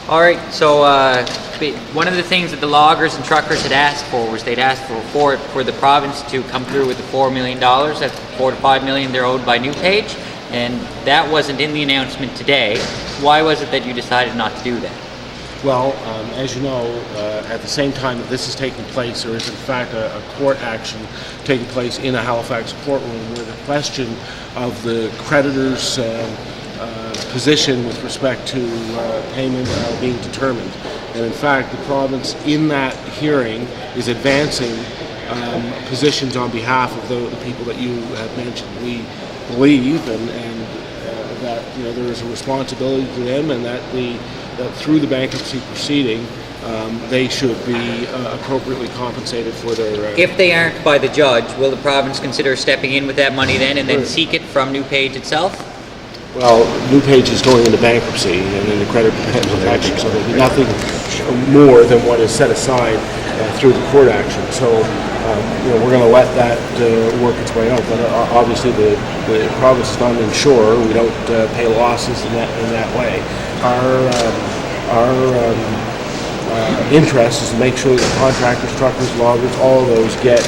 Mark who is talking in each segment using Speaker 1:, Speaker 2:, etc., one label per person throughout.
Speaker 1: All right, so one of the things that the loggers and truckers had asked for was they'd asked for the province to come through with the $4 million. That's $4 to $5 million they're owed by NewPage, and that wasn't in the announcement today. Why was it that you decided not to do that?
Speaker 2: Well, as you know, at the same time that this is taking place, there is in fact a court action taking place in a Halifax courtroom where the question of the creditors' position with respect to payment being determined. And in fact, the province in that hearing is advancing positions on behalf of the people that you have mentioned. We believe and that there is a responsibility to them, and that through the bankruptcy proceeding, they should be appropriately compensated for their...
Speaker 1: If they aren't by the judge, will the province consider stepping in with that money then and then seek it from NewPage itself?
Speaker 2: Well, NewPage is going into bankruptcy and into credit protection, so there'll be nothing more than what is set aside through the court action. So, we're going to let that work its way out. But obviously, the province is not an insurer. We don't pay losses in that way. Our interest is to make sure that contractors, truckers, loggers, all of those get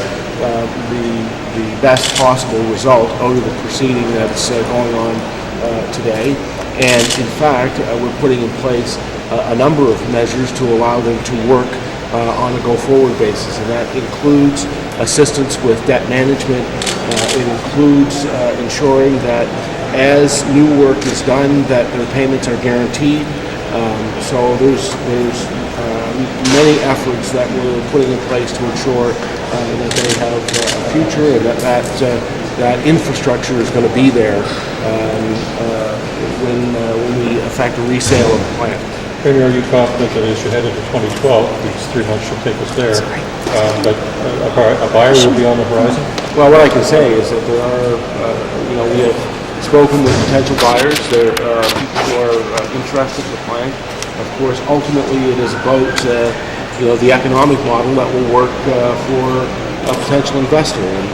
Speaker 2: the best possible result out of the proceeding that's going on today. And in fact, we're putting in place a number of measures to allow them to work on a go-forward basis, and that includes assistance with debt management. It includes ensuring that as new work is done, that their payments are guaranteed. So there's many efforts that we're putting in place to ensure that they have a future, and that infrastructure is going to be there when we effect a resale of the plant.
Speaker 3: Premier, are you confident that as you head into 2012, these 3 months should take us there, that a buyer will be on the horizon?
Speaker 2: Well, what I can say is that there are, we have spoken with potential buyers. There are people who are interested in the plant. Of course, ultimately it is about, the economic model that will work for a potential investor. And,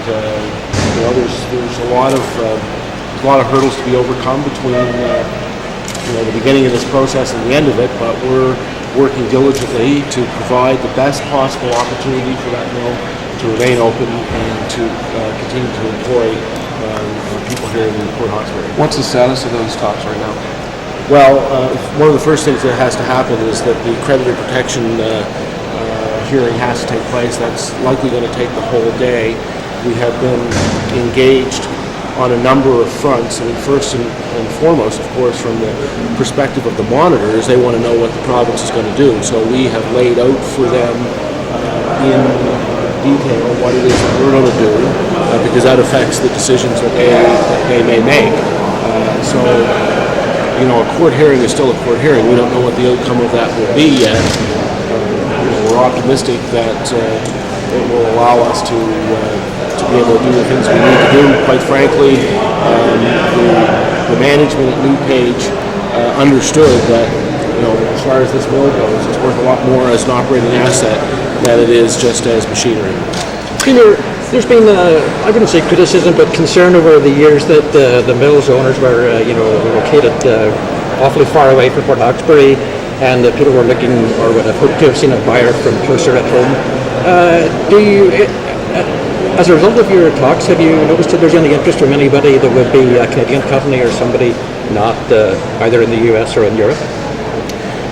Speaker 2: there's a lot of hurdles to be overcome between the beginning of this process and the end of it, but we're working diligently to provide the best possible opportunity for that mill to remain open and to continue to employ people here in Port Hawkesbury.
Speaker 4: What's the status of those talks right now?
Speaker 2: Well, one of the first things that has to happen is that the creditor protection hearing has to take place. That's likely going to take the whole day. We have been engaged on a number of fronts. I mean, first and foremost, of course, from the perspective of the monitors, they want to know what the province is going to do. So we have laid out for them in detail what it is that we're going to do, because that affects the decisions that they may make. A court hearing is still a court hearing. We don't know what the outcome of that will be yet. We're optimistic that it will allow us to be able to do the things we need to do. Quite frankly, the management at NewPage understood that, as far as this mill goes, it's worth a lot more as an operating asset than it is just as machinery.
Speaker 5: Premier, there's been, I wouldn't say criticism, but concern over the years that the mill's owners were, located awfully far away from Port Hawkesbury, and that people were looking or would have hoped to have seen a buyer from closer at home. As a result of your talks, have you noticed that there's any interest from anybody that would be a Canadian company or somebody not either in the US or in Europe?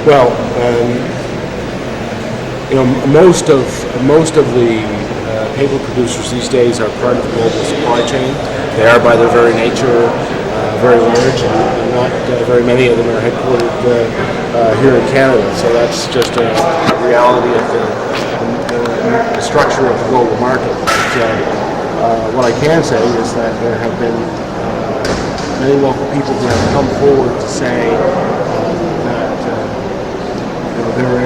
Speaker 2: Well, most of the paper producers these days are part of the global supply chain. They are, by their very nature, very large, and not very many of them are headquartered here in Canada. So that's just a reality of the structure of the global market. But what I can say is that there have been many local people who have come forward to say that there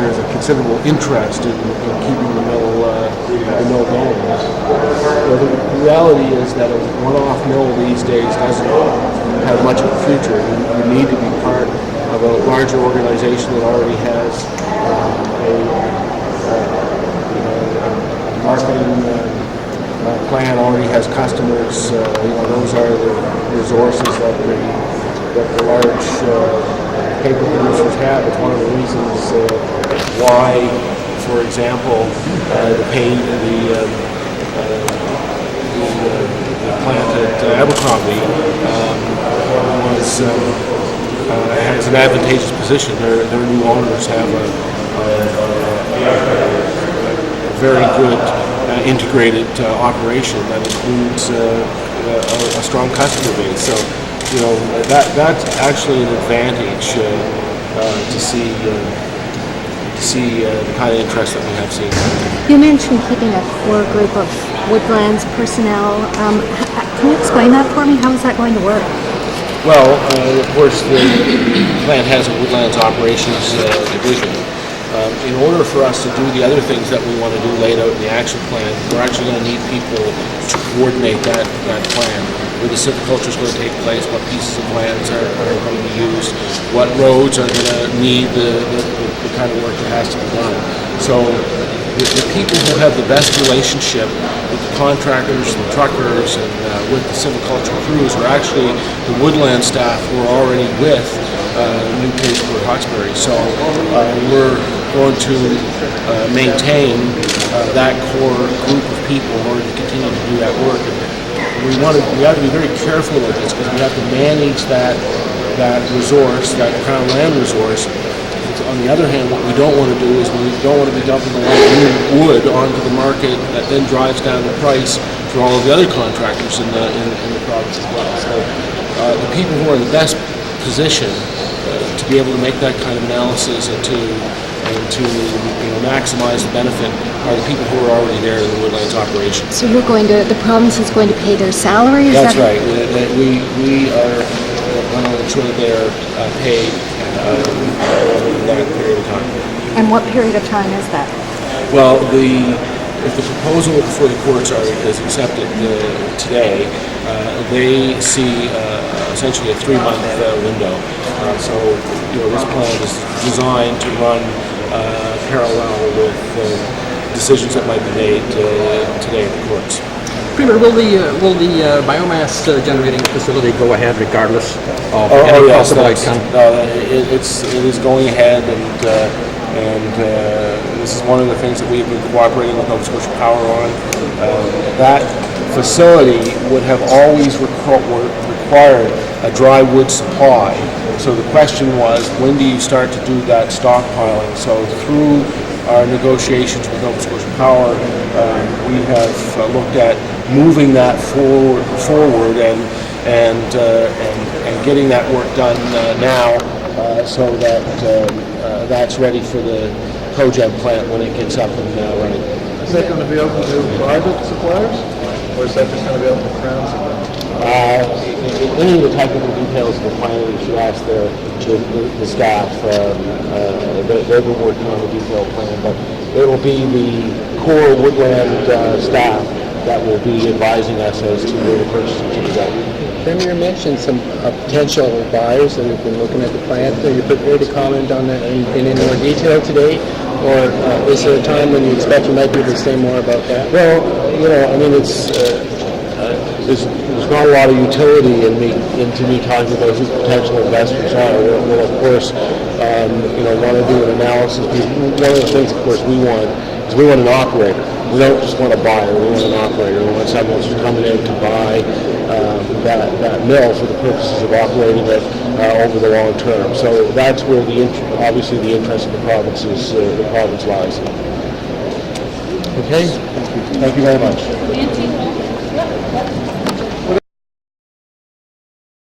Speaker 2: is a considerable interest in keeping the mill going. The reality is that a one-off mill these days doesn't have much of a future. You need to be part of a larger organization that already has a marketing plan, already has customers. Those are the resources that the large paper producers have. It's one of the reasons why, for example, the plant at Abercrombie has an advantageous position. Their new owners have a very good integrated operation that includes a strong customer base. So, that's actually an advantage to see the kind of interest that we have seen.
Speaker 6: You mentioned keeping a core group of woodlands personnel. Can you explain that for me? How is that going to work?
Speaker 2: Well, of course, the plant has a woodlands operations division. In order for us to do the other things that we want to do laid out in the action plan, we're actually going to need people to coordinate that plan. Where the silviculture is going to take place, what pieces of lands are going to be used, what roads are going to need the kind of work that has to be done. So the people who have the best relationship with the contractors, the truckers, and with the silviculture crews are actually the woodland staff who are already with NewPage Port Hawkesbury. So we're going to maintain that core group of people in order to continue to do that work. We have to be very careful with this because we have to manage that resource, that crown land resource. On the other hand, what we don't want to do is we don't want to be dumping a lot of new wood onto the market that then drives down the price for all of the other contractors in the province as well. So the people who are in the best position to be able to make that kind of analysis and to maximize the benefit are the people who are already there in the woodlands operation.
Speaker 6: So the province is going to pay their salary?
Speaker 2: That's right. We are going to ensure that they are paid over that period of time.
Speaker 6: And what period of time is that?
Speaker 2: Well, if the proposal before the courts is accepted today, they see essentially a 3-month window. So this plan is designed to run parallel with decisions that might be made today in the courts.
Speaker 5: Premier, will the biomass generating facility go ahead regardless of any possible outcome?
Speaker 2: It is going ahead, and this is one of the things that we've been cooperating with Nova Scotia Power on. That facility would have always required a dry wood supply. So the question was, when do you start to do that stockpiling? So through our negotiations with Nova Scotia Power, we have looked at moving that forward and getting that work done now, so that that's ready for the cogen plant when it gets up and running.
Speaker 7: Is that going to be open to private suppliers, or is that just going to be open to Crown suppliers?
Speaker 2: Any of the technical details of the plan, you should ask the staff. They've been working on the detailed plan, but it will be the core woodland staff that will be advising us as to where the purchasing should go.
Speaker 7: Premier mentioned some potential buyers that have been looking at the plant. Are you prepared to comment on that in any more detail today? Or is there a time when you expect you might be able to say more about that?
Speaker 2: Well, there's not a lot of utility into me talking about who potential investors are. We'll of course, want to do an analysis. One of the things, of course, we want an operator. We don't just want a buyer. We want an operator. We want someone who's coming in to buy that mill for the purposes of operating it over the long term. So that's where obviously the interest of the province lies. Okay. Thank you very much.